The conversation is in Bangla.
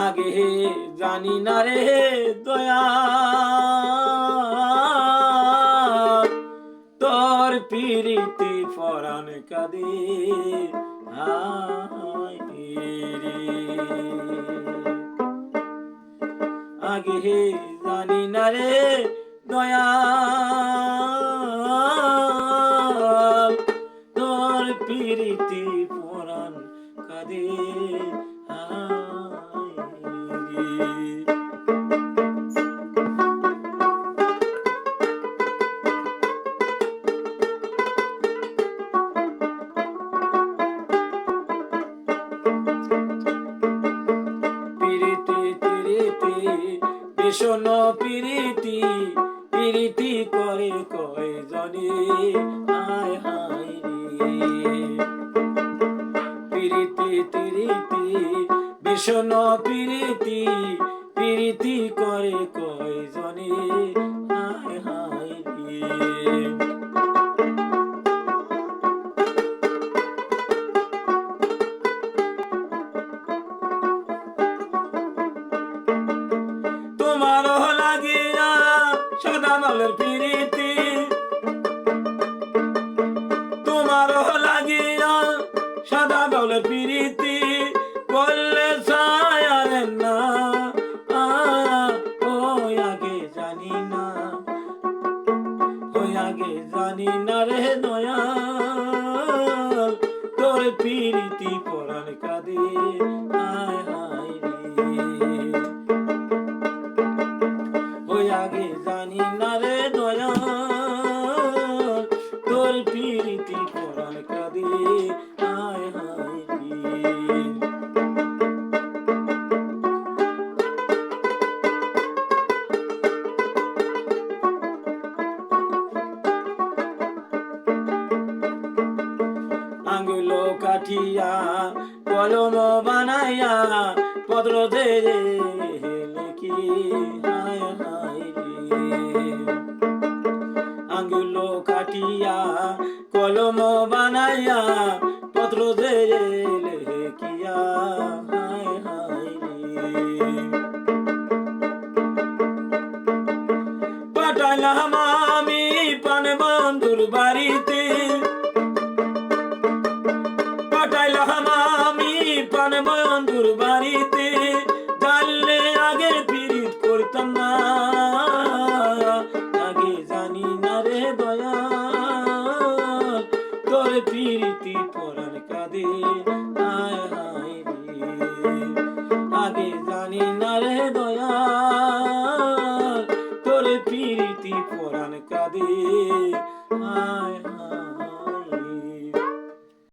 আগে জানি না রে দয়া তোর পিরিতি পরাণ কাঁদে হায় রে। আগে জানি না রে দয়া তোর পিরিতি পরাণ কাঁদে ভীষণ প্রীতি প্রীতি করে কয়জনে হায় হায় রে। প্রীতি প্রীতি ভীষণ প্রীতি প্রীতি করে কয়জনে হায় হায় রে। সদানলের প্রীতি তোমারও লাগিয়া সদানলের প্রীতি করলে ছায়ারে না ওই আগে জানি না ওই আগে জানি না রে দয়া তোর প্রীতি পরাণ কাঁদে হায় হায় রে। ওই আগে জানি না রে দয়া তোর প্রীতি পরাণ কাঁদে হায় হায় রে। আঙ্গুল কাঠিয়া কলম বানাইয়া পত্র দে লিখি হায় হায় রে। আঙ্গুল কাটিয়া কলম বানাইয়া পত্র দে লিখিয়া হায় হায় রে। পাঠাইলাম আমি পান বন্ধুর বাড়িতে পাঠাইলাম আমি পান বন্ধুর বাড়িতে জানলে আগে পীড়িত করতাম না আগে জানি না রে দয়া তোর পীড়িতি পরাণ কাঁদে হায় হায় রে। আগে জানি না রে দয়া তোর পীড়িতি পরাণ কাঁদে হায় হায়।